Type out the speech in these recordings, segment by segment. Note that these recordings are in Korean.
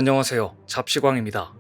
안녕하세요. 잡시광입니다.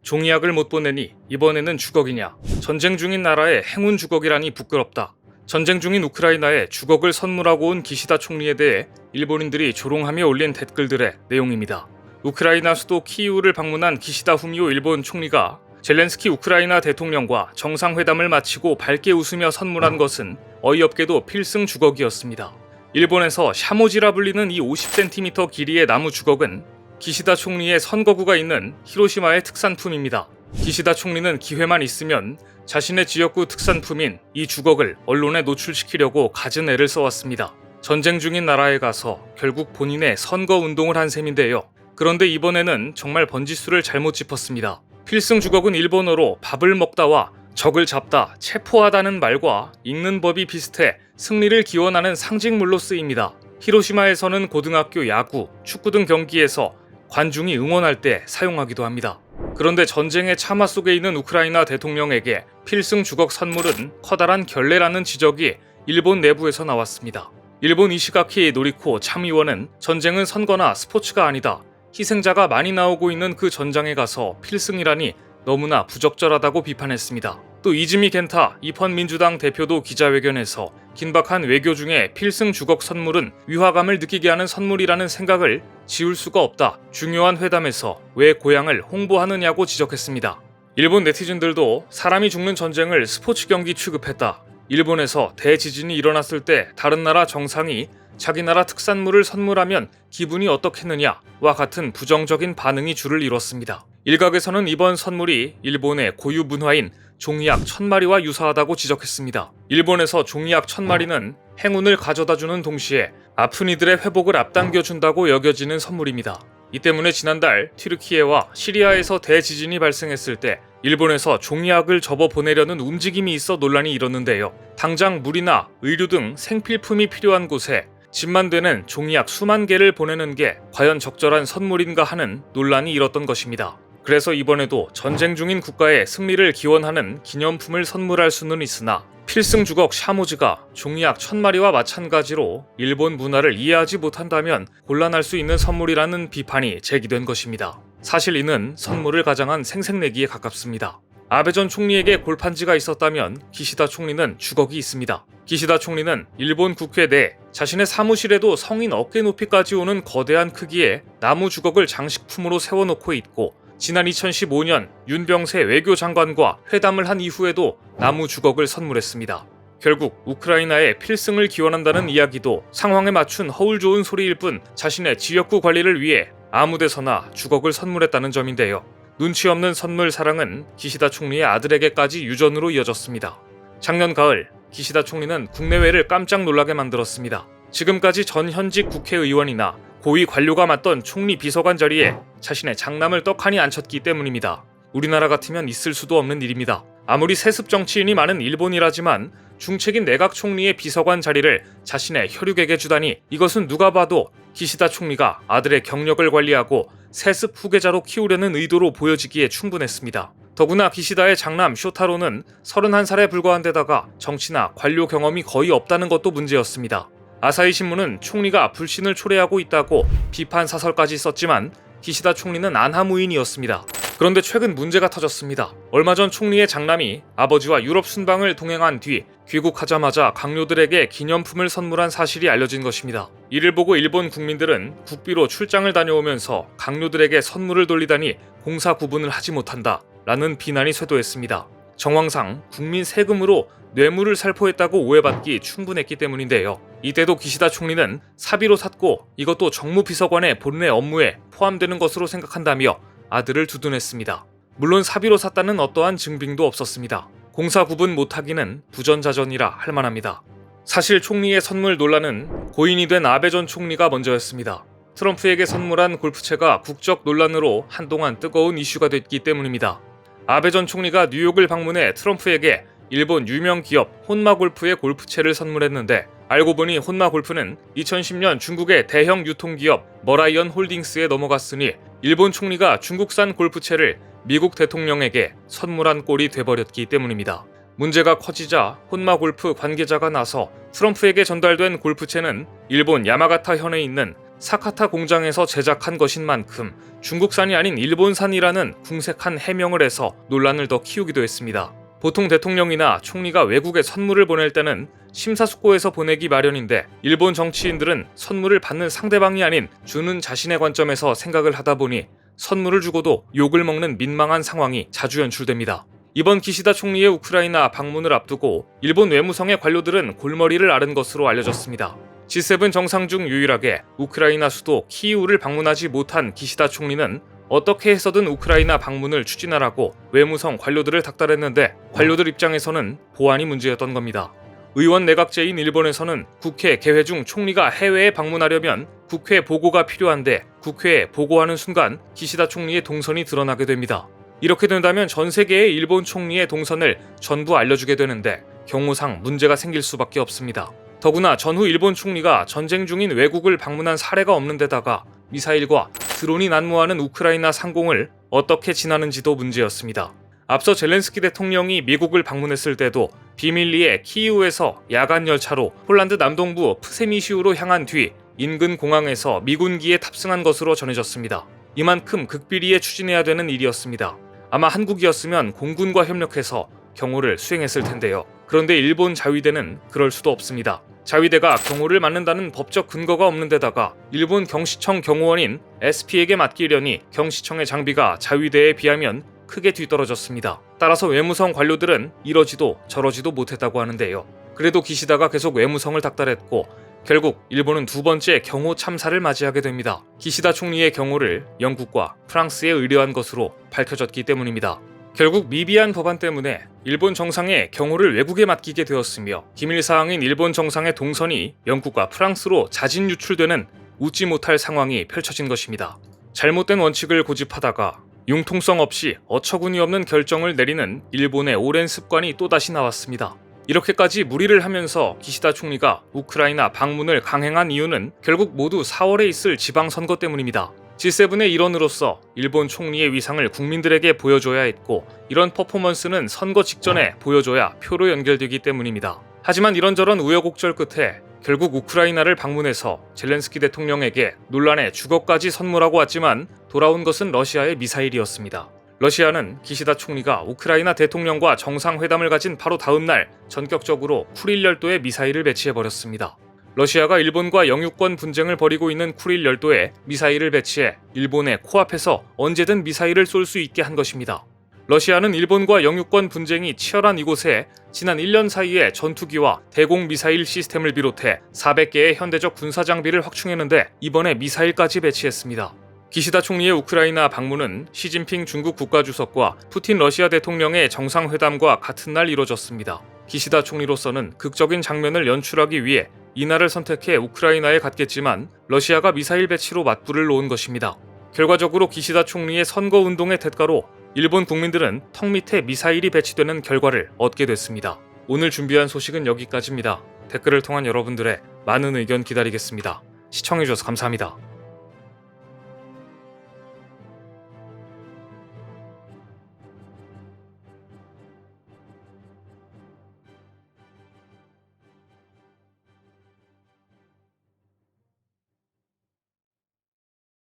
종이약을 못 보내니 이번에는 주걱이냐? 전쟁 중인 나라에 행운 주걱이라니 부끄럽다. 전쟁 중인 우크라이나에 주걱을 선물하고 온 기시다 총리에 대해 일본인들이 조롱하며 올린 댓글들의 내용입니다. 우크라이나 수도 키이우를 방문한 기시다 후미오 일본 총리가 젤렌스키 우크라이나 대통령과 정상회담을 마치고 밝게 웃으며 선물한 것은 어이없게도 필승 주걱이었습니다. 일본에서 샤모지라 불리는 이 50cm 길이의 나무 주걱은 기시다 총리의 선거구가 있는 히로시마의 특산품입니다. 기시다 총리는 기회만 있으면 자신의 지역구 특산품인 이 주걱을 언론에 노출시키려고 갖은 애를 써왔습니다. 전쟁 중인 나라에 가서 결국 본인의 선거 운동을 한 셈인데요. 그런데 이번에는 정말 번지수를 잘못 짚었습니다. 필승 주걱은 일본어로 밥을 먹다와 적을 잡다, 체포하다는 말과 읽는 법이 비슷해 승리를 기원하는 상징물로 쓰입니다. 히로시마에서는 고등학교 야구, 축구 등 경기에서 관중이 응원할 때 사용하기도 합니다. 그런데 전쟁의 참화 속에 있는 우크라이나 대통령에게 필승 주걱 선물은 커다란 결례라는 지적이 일본 내부에서 나왔습니다. 일본 이시가키 노리코 참의원은 전쟁은 선거나 스포츠가 아니다. 희생자가 많이 나오고 있는 그 전장에 가서 필승이라니 너무나 부적절하다고 비판했습니다. 또 이즈미 겐타 이펀 민주당 대표도 기자회견에서 긴박한 외교 중에 필승 주걱 선물은 위화감을 느끼게 하는 선물이라는 생각을 지울 수가 없다. 중요한 회담에서 왜 고향을 홍보하느냐고 지적했습니다. 일본 네티즌들도 사람이 죽는 전쟁을 스포츠 경기 취급했다. 일본에서 대지진이 일어났을 때 다른 나라 정상이 자기 나라 특산물을 선물하면 기분이 어떻겠느냐와 같은 부정적인 반응이 줄을 이뤘습니다. 일각에서는 이번 선물이 일본의 고유 문화인 종이약 1000마리와 유사하다고 지적했습니다. 일본에서 종이약 1000마리는 행운을 가져다주는 동시에 아픈 이들의 회복을 앞당겨준다고 여겨지는 선물입니다. 이 때문에 지난달 튀르키예와 시리아에서 대지진이 발생했을 때 일본에서 종이약을 접어 보내려는 움직임이 있어 논란이 일었는데요. 당장 물이나 의류 등 생필품이 필요한 곳에 집만 되는 종이약 수만 개를 보내는 게 과연 적절한 선물인가 하는 논란이 일었던 것입니다. 그래서 이번에도 전쟁 중인 국가의 승리를 기원하는 기념품을 선물할 수는 있으나 필승 주걱 샤모지가 종이약 1000마리와 마찬가지로 일본 문화를 이해하지 못한다면 곤란할 수 있는 선물이라는 비판이 제기된 것입니다. 사실 이는 선물을 가장한 생색내기에 가깝습니다. 아베 전 총리에게 골판지가 있었다면 기시다 총리는 주걱이 있습니다. 기시다 총리는 일본 국회 내 자신의 사무실에도 성인 어깨 높이까지 오는 거대한 크기의 나무 주걱을 장식품으로 세워놓고 있고 지난 2015년 윤병세 외교장관과 회담을 한 이후에도 나무 주걱을 선물했습니다. 결국 우크라이나의 필승을 기원한다는 이야기도 상황에 맞춘 허울 좋은 소리일 뿐 자신의 지역구 관리를 위해 아무데서나 주걱을 선물했다는 점인데요. 눈치 없는 선물 사랑은 기시다 총리의 아들에게까지 유전으로 이어졌습니다. 작년 가을 기시다 총리는 국내외를 깜짝 놀라게 만들었습니다. 지금까지 전 현직 국회의원이나 고위 관료가 맡던 총리 비서관 자리에 자신의 장남을 떡하니 앉혔기 때문입니다. 우리나라 같으면 있을 수도 없는 일입니다. 아무리 세습 정치인이 많은 일본이라지만 중책인 내각 총리의 비서관 자리를 자신의 혈육에게 주다니 이것은 누가 봐도 기시다 총리가 아들의 경력을 관리하고 세습 후계자로 키우려는 의도로 보여지기에 충분했습니다. 더구나 기시다의 장남 쇼타로는 31살에 불과한 데다가 정치나 관료 경험이 거의 없다는 것도 문제였습니다. 아사히 신문은 총리가 불신을 초래하고 있다고 비판 사설까지 썼지만 기시다 총리는 안하무인이었습니다. 그런데 최근 문제가 터졌습니다. 얼마 전 총리의 장남이 아버지와 유럽 순방을 동행한 뒤 귀국하자마자 강요들에게 기념품을 선물한 사실이 알려진 것입니다. 이를 보고 일본 국민들은 국비로 출장을 다녀오면서 강요들에게 선물을 돌리다니 공사 구분을 하지 못한다 라는 비난이 쇄도했습니다. 정황상 국민 세금으로 뇌물을 살포했다고 오해받기 충분했기 때문인데요. 이때도 기시다 총리는 사비로 샀고 이것도 정무비서관의 본래 업무에 포함되는 것으로 생각한다며 아들을 두둔했습니다. 물론 사비로 샀다는 어떠한 증빙도 없었습니다. 공사 구분 못하기는 부전자전이라 할 만합니다. 사실 총리의 선물 논란은 고인이 된 아베 전 총리가 먼저였습니다. 트럼프에게 선물한 골프채가 국적 논란으로 한동안 뜨거운 이슈가 됐기 때문입니다. 아베 전 총리가 뉴욕을 방문해 트럼프에게 일본 유명 기업 혼마골프의 골프채를 선물했는데 알고 보니 혼마골프는 2010년 중국의 대형 유통기업 머라이언 홀딩스에 넘어갔으니 일본 총리가 중국산 골프채를 미국 대통령에게 선물한 꼴이 돼버렸기 때문입니다. 문제가 커지자 혼마골프 관계자가 나서 트럼프에게 전달된 골프채는 일본 야마가타 현에 있는 사카타 공장에서 제작한 것인 만큼 중국산이 아닌 일본산이라는 궁색한 해명을 해서 논란을 더 키우기도 했습니다. 보통 대통령이나 총리가 외국에 선물을 보낼 때는 심사숙고해서 보내기 마련인데 일본 정치인들은 선물을 받는 상대방이 아닌 주는 자신의 관점에서 생각을 하다 보니 선물을 주고도 욕을 먹는 민망한 상황이 자주 연출됩니다. 이번 기시다 총리의 우크라이나 방문을 앞두고 일본 외무성의 관료들은 골머리를 앓은 것으로 알려졌습니다. G7 정상 중 유일하게 우크라이나 수도 키이우를 방문하지 못한 기시다 총리는 어떻게 해서든 우크라이나 방문을 추진하라고 외무성 관료들을 닥달했는데 관료들 입장에서는 보안이 문제였던 겁니다. 의원 내각제인 일본에서는 국회 개회 중 총리가 해외에 방문하려면 국회 보고가 필요한데 국회에 보고하는 순간 기시다 총리의 동선이 드러나게 됩니다. 이렇게 된다면 전 세계의 일본 총리의 동선을 전부 알려주게 되는데 경우상 문제가 생길 수밖에 없습니다. 더구나 전후 일본 총리가 전쟁 중인 외국을 방문한 사례가 없는 데다가 미사일과 드론이 난무하는 우크라이나 상공을 어떻게 지나는지도 문제였습니다. 앞서 젤렌스키 대통령이 미국을 방문했을 때도 비밀리에 키이우에서 야간 열차로 폴란드 남동부 프세미시우로 향한 뒤 인근 공항에서 미군기에 탑승한 것으로 전해졌습니다. 이만큼 극비리에 추진해야 되는 일이었습니다. 아마 한국이었으면 공군과 협력해서 경호를 수행했을 텐데요. 그런데 일본 자위대는 그럴 수도 없습니다. 자위대가 경호를 맡는다는 법적 근거가 없는 데다가 일본 경시청 경호원인 SP에게 맡기려니 경시청의 장비가 자위대에 비하면 크게 뒤떨어졌습니다. 따라서 외무성 관료들은 이러지도 저러지도 못했다고 하는데요. 그래도 기시다가 계속 외무성을 닥달했고 결국 일본은 두 번째 경호 참사를 맞이하게 됩니다. 기시다 총리의 경호를 영국과 프랑스에 의뢰한 것으로 밝혀졌기 때문입니다. 결국 미비한 법안 때문에 일본 정상의 경호를 외국에 맡기게 되었으며 기밀사항인 일본 정상의 동선이 영국과 프랑스로 자진 유출되는 웃지 못할 상황이 펼쳐진 것입니다. 잘못된 원칙을 고집하다가 융통성 없이 어처구니 없는 결정을 내리는 일본의 오랜 습관이 또다시 나왔습니다. 이렇게까지 무리를 하면서 기시다 총리가 우크라이나 방문을 강행한 이유는 결국 모두 4월에 있을 지방선거 때문입니다. G7의 일원으로서 일본 총리의 위상을 국민들에게 보여줘야 했고 이런 퍼포먼스는 선거 직전에 보여줘야 표로 연결되기 때문입니다. 하지만 이런저런 우여곡절 끝에 결국 우크라이나를 방문해서 젤렌스키 대통령에게 논란의 주거까지 선물하고 왔지만 돌아온 것은 러시아의 미사일이었습니다. 러시아는 기시다 총리가 우크라이나 대통령과 정상회담을 가진 바로 다음 날 전격적으로 쿠릴 열도에 미사일을 배치해버렸습니다. 러시아가 일본과 영유권 분쟁을 벌이고 있는 쿠릴 열도에 미사일을 배치해 일본의 코앞에서 언제든 미사일을 쏠 수 있게 한 것입니다. 러시아는 일본과 영유권 분쟁이 치열한 이곳에 지난 1년 사이에 전투기와 대공 미사일 시스템을 비롯해 400개의 현대적 군사 장비를 확충했는데 이번에 미사일까지 배치했습니다. 기시다 총리의 우크라이나 방문은 시진핑 중국 국가주석과 푸틴 러시아 대통령의 정상회담과 같은 날 이뤄졌습니다. 기시다 총리로서는 극적인 장면을 연출하기 위해 이날을 선택해 우크라이나에 갔겠지만 러시아가 미사일 배치로 맞불을 놓은 것입니다. 결과적으로 기시다 총리의 선거운동의 대가로 일본 국민들은 턱 밑에 미사일이 배치되는 결과를 얻게 됐습니다. 오늘 준비한 소식은 여기까지입니다. 댓글을 통한 여러분들의 많은 의견 기다리겠습니다. 시청해주셔서 감사합니다.